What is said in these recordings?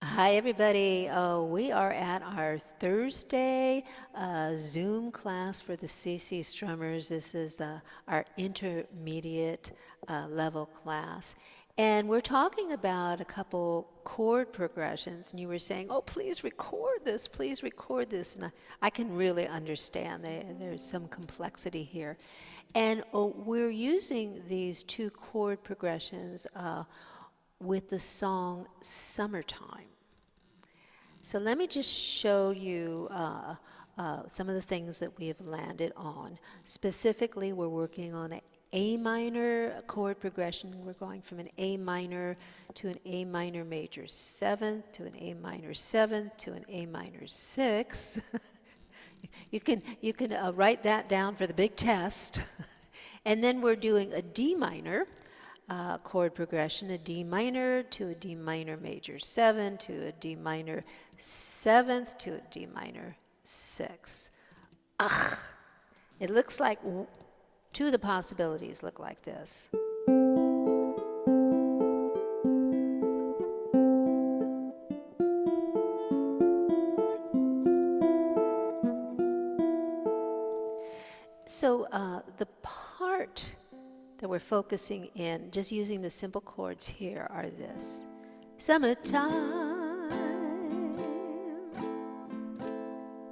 Hi, everybody. We are at our Thursday Zoom class for the CC Strummers. This is our intermediate level class. And we're talking about a couple chord progressions. And you were saying, oh, please record this, please record this. And I can really understand. There's some complexity here. And we're using these two chord progressions with the song Summertime. So let me just show you some of the things that we have landed on. Specifically, we're working on an A minor chord progression. We're going from an A minor to an A minor major 7th to an A minor 7th to an A minor 6. You can write that down for the big test. And then we're doing a D minor chord progression, a D minor to a D minor major 7 to a D minor 7th to a D minor 6. Ugh. It looks like two of the possibilities look like this. So the part that we're focusing in, just using the simple chords here, are this. Summertime,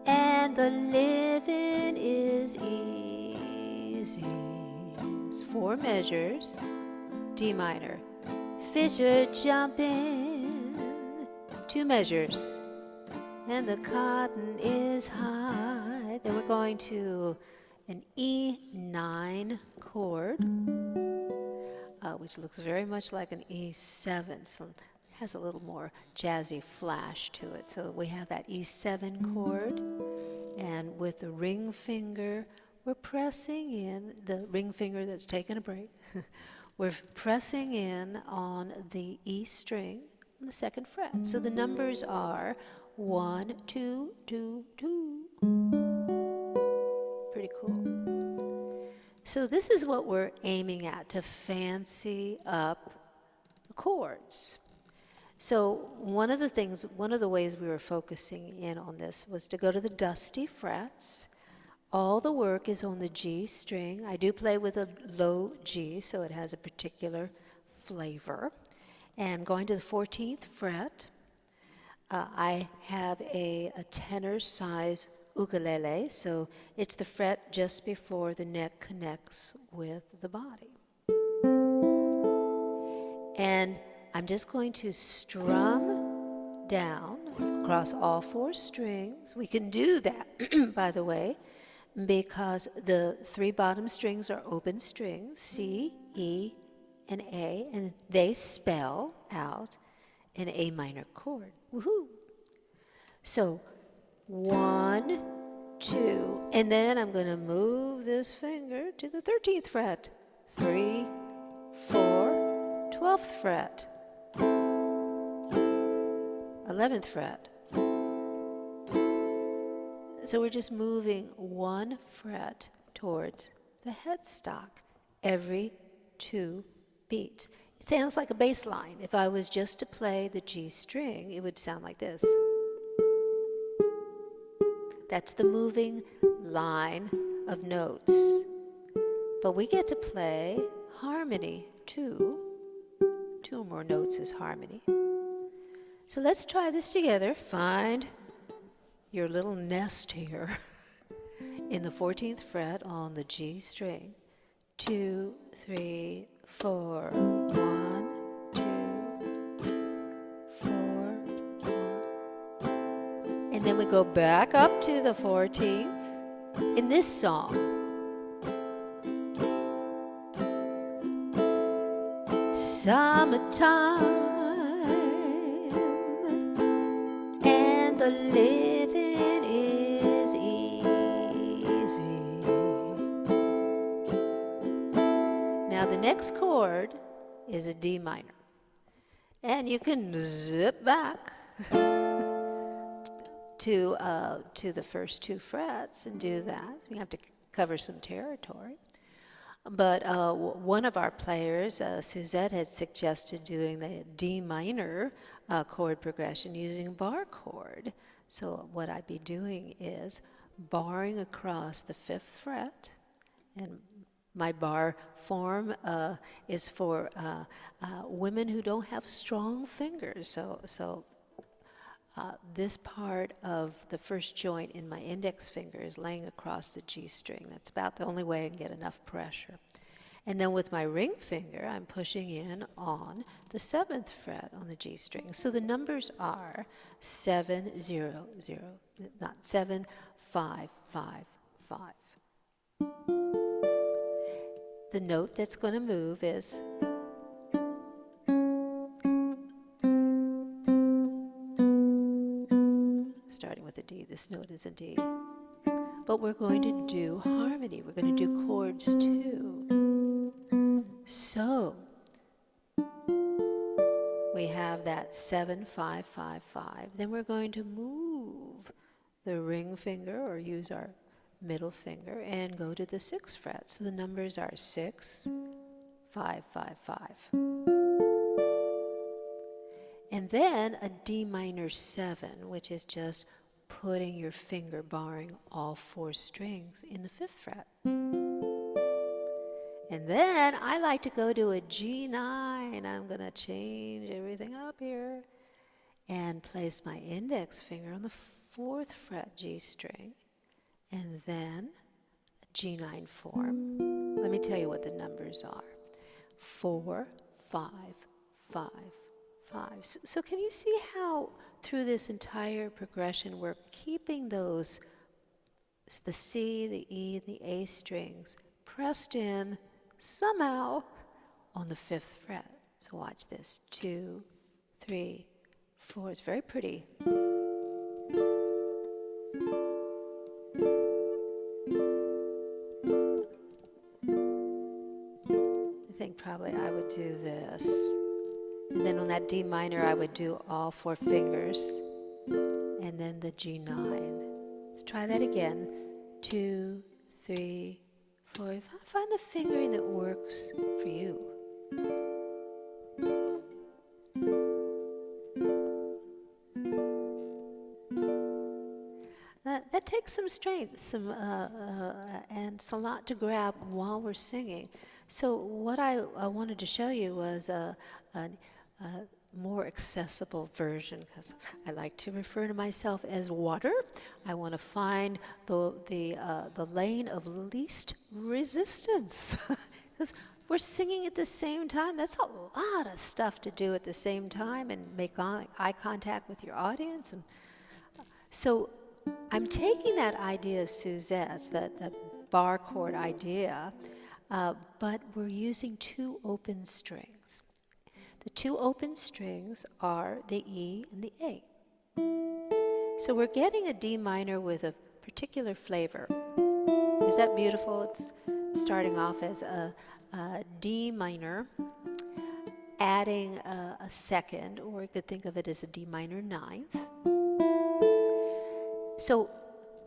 and the living is easy. It's 4 measures, D minor. Fish are jumping, 2 measures, and the cotton is high. Then we're going to an E9 chord, which looks very much like an E7, so it has a little more jazzy flash to it. So we have that E7 chord, and with the ring finger, we're pressing in, the ring finger that's taken a break, we're pressing in on the E string on the 2nd fret. So the numbers are 1, 2, 2, 2. Pretty cool. So this is what we're aiming at, to fancy up the chords. So one of the ways we were focusing in on this was to go to the dusty frets. All the work is on the G string. I do play with a low G, so it has a particular flavor. And going to the 14th fret, I have a tenor size ukulele, so it's the fret just before the neck connects with the body. And I'm just going to strum down across all 4 strings. We can do that, by the way, because the 3 bottom strings are open strings, C, E, and A, and they spell out an A minor chord. Woohoo! So 1, 2, and then I'm going to move this finger to the 13th fret. 3, 4, 12th fret, 11th fret. So we're just moving 1 fret towards the headstock every 2 beats. It sounds like a bass line. If I was just to play the G string, it would sound like this. That's the moving line of notes. But we get to play harmony too. 2 more notes is harmony. So let's try this together. Find your little nest here in the 14th fret on the G string. 2, 3, 4, 1, 2, 4, 1. And then we go back up to the 14th in this song. Summertime, and the living is easy. Now the next chord is a D minor. And you can zip back to the first 2 frets and do that. You have to cover some territory. But one of our players, Suzette, had suggested doing the D minor chord progression using bar chord. So what I'd be doing is barring across the 5th fret, and my bar form is for women who don't have strong fingers. So this part of the first joint in my index finger is laying across the G string. That's about the only way I can get enough pressure. And then with my ring finger, I'm pushing in on the 7th fret on the G string. So the numbers are 7, 0, 0, not 7, 5, 5, 5. The note that's going to move is starting with a D. This note is a D. But we're going to do harmony. We're going to do chords too. So we have that 7, 5, 5, 5. Then we're going to move the ring finger or use our middle finger and go to the 6th fret. So the numbers are 6, 5, 5, 5. And then a D minor 7, which is just putting your finger barring all 4 strings in the 5th fret. And then I like to go to a G9. I'm going to change everything up here and place my index finger on the 4th fret G string, and then a G9 form. Let me tell you what the numbers are. 4, 5, 5, 5. So can you see how through this entire progression we're keeping those, the C, the E, and the A strings pressed in somehow on the 5th fret. So watch this. 2, 3, 4. It's very pretty. I think probably I would do this. And then on that D minor, I would do all 4 fingers. And then the G9. Let's try that again. 2, 3, 4. Find the fingering that works for you. That takes some strength, and it's a lot to grab while we're singing. So what I wanted to show you was a more accessible version, because I like to refer to myself as water. I want to find the lane of least resistance, because we're singing at the same time. That's a lot of stuff to do at the same time and make eye contact with your audience. And so I'm taking that idea of Suzette's, the bar chord idea, but we're using 2 open strings. The 2 open strings are the E and the A. So we're getting a D minor with a particular flavor. Is that beautiful? It's starting off as a D minor, adding a 2nd, or you could think of it as a D minor 9th. So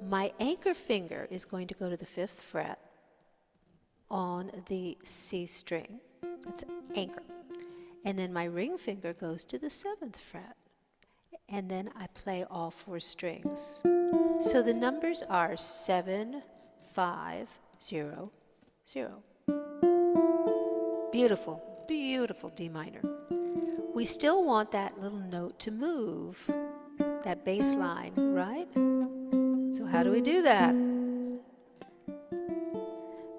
my anchor finger is going to go to the 5th fret on the C string. That's anchor. And then my ring finger goes to the 7th fret. And then I play all 4 strings. So the numbers are 7, 5, 0, 0. Beautiful, beautiful D minor. We still want that little note to move, that bass line, right? So how do we do that?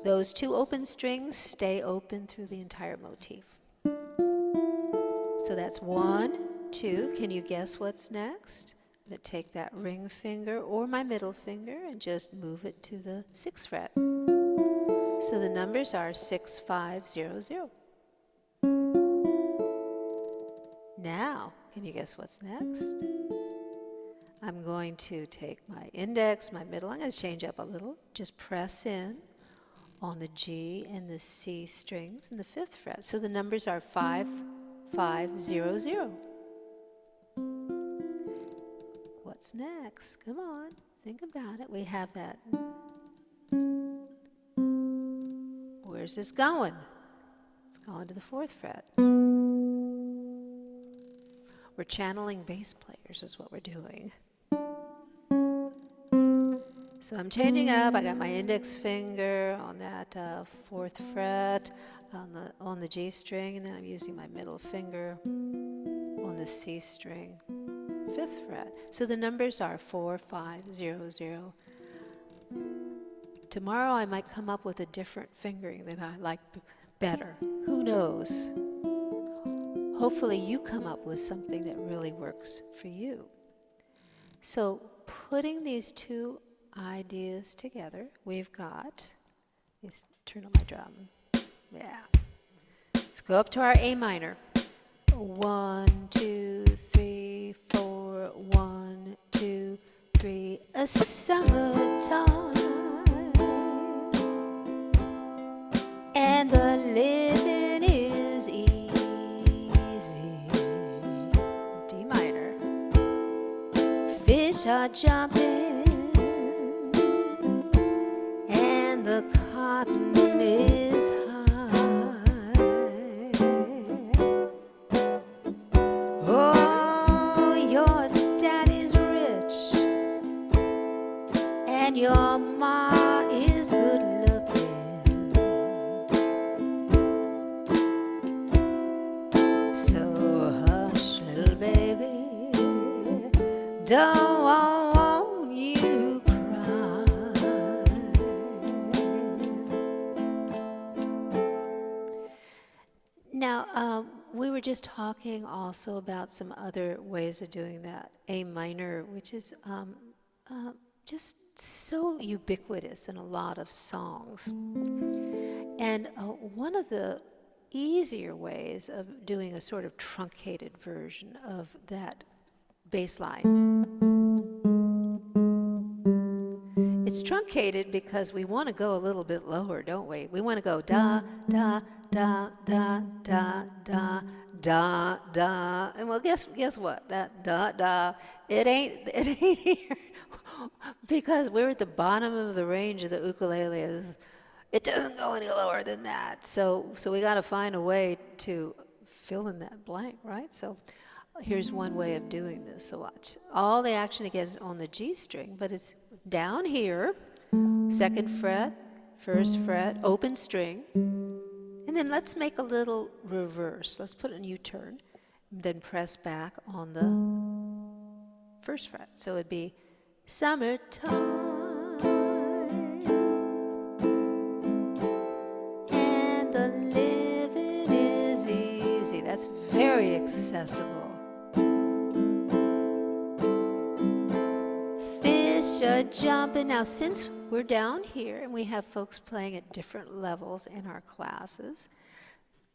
Those 2 open strings stay open through the entire motif. So that's 1, 2. Can you guess what's next? I'm going to take that ring finger or my middle finger and just move it to the 6th fret. So the numbers are 6, 5, 0, 0. Now, can you guess what's next? I'm going to take my index, my middle. I'm going to change up a little. Just press in on the G and the C strings in the 5th fret. So the numbers are 5, 5, 0, 0. What's next? Come on, think about it. We have that. We're Where's this going? It's going to the 4th fret. We're channeling bass players is what we're doing. So I'm changing up. I got my index finger on that 4th fret on the G string, and then I'm using my middle finger on the C string, 5th fret. So the numbers are 4, 5, 0, 0. Tomorrow I might come up with a different fingering that I like better. Who knows? Hopefully you come up with something that really works for you. So putting these two ideas together, we've got, let's turn on my drum. Yeah. Let's go up to our A minor. 1, 2, 3, 4, 1, 2, 3, a summertime. And the living is easy. D minor. Fish are jumping, and the cotton is high. Oh, your daddy's rich, and your ma is good looking. Don't want you cry. Now, we were just talking also about some other ways of doing that. A minor, which is just so ubiquitous in a lot of songs. And one of the easier ways of doing a sort of truncated version of that bass line. It's truncated because we want to go a little bit lower, don't we? We want to go da, da, da, da, da, da, da, da. And well, guess what? That da, da, it ain't here. Because we're at the bottom of the range of the ukulele. It doesn't go any lower than that. So we got to find a way to fill in that blank, right? So here's one way of doing this. So watch. All the action again is on the G string, but it's down here, 2nd fret, 1st fret, open string. And then let's make a little reverse. Let's put a U-turn, then press back on the 1st fret. So it'd be summertime. And the living is easy. That's very accessible. Jumping. Now, since we're down here and we have folks playing at different levels in our classes,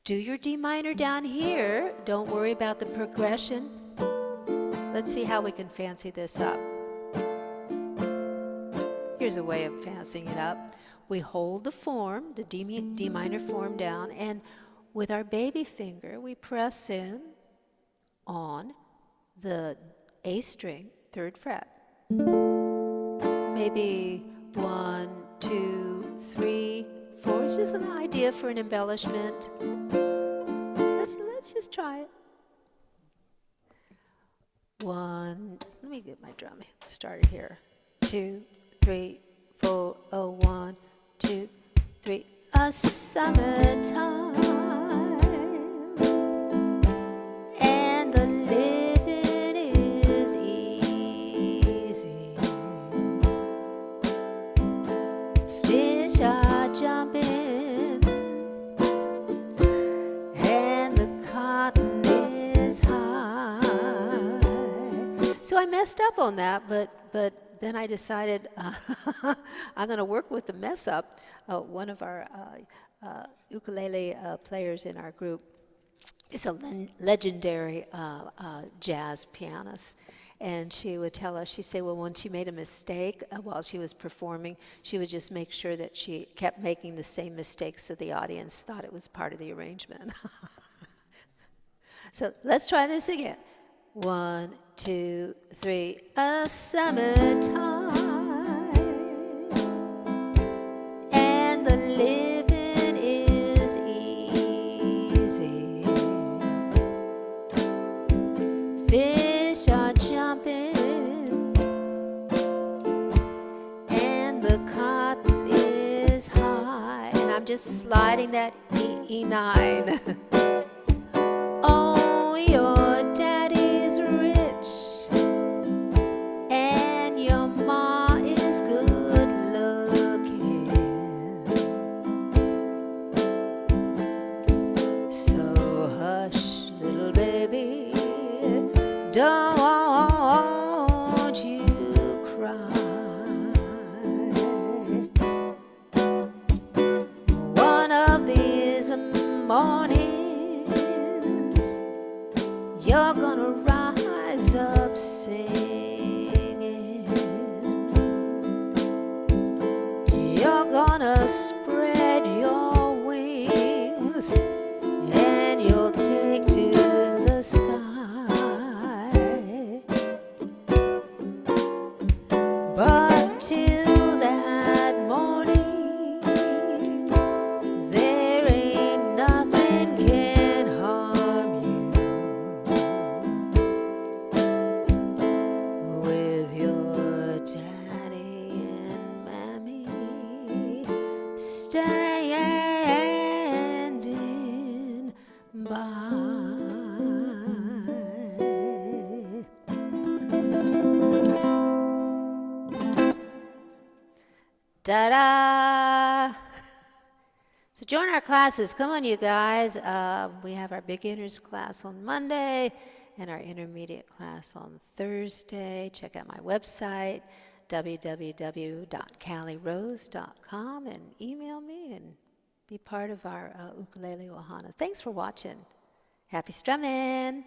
do your D minor down here. Don't worry about the progression. Let's see how we can fancy this up. Here's a way of fancying it up. We hold the form, the D minor form down, and with our baby finger, we press in on the A string, 3rd fret. Maybe 1, 2, 3, 4. It's just an idea for an embellishment. Let's just try it. 1. Let me get my drum started here. 2, 3, 4. Oh, 1, 2, 3. A summertime. And the living is easy. Fish are jumping, and the cotton is high. So I messed up on that, but then I decided I'm going to work with the mess up. One of our ukulele players in our group is a legendary jazz pianist. And she would tell us, she'd say, well, when she made a mistake while she was performing, she would just make sure that she kept making the same mistakes so the audience thought it was part of the arrangement. So let's try this again. 1, 2, 3, a summertime, and the living just sliding that E9. Oh, your daddy's rich, and your ma is good looking. So hush, little baby, don't you cry. One of these mornings, you're gonna rise up singing. You're gonna spread your wings, and you'll take to the sky. But till that morning, there ain't nothing can harm you. With your daddy and mammy standing by. Ta-da! So join our classes. Come on, you guys. We have our beginners class on Monday and our intermediate class on Thursday. Check out my website, www.calirose.com, and email me and be part of our ukulele ohana. Thanks for watching. Happy strumming.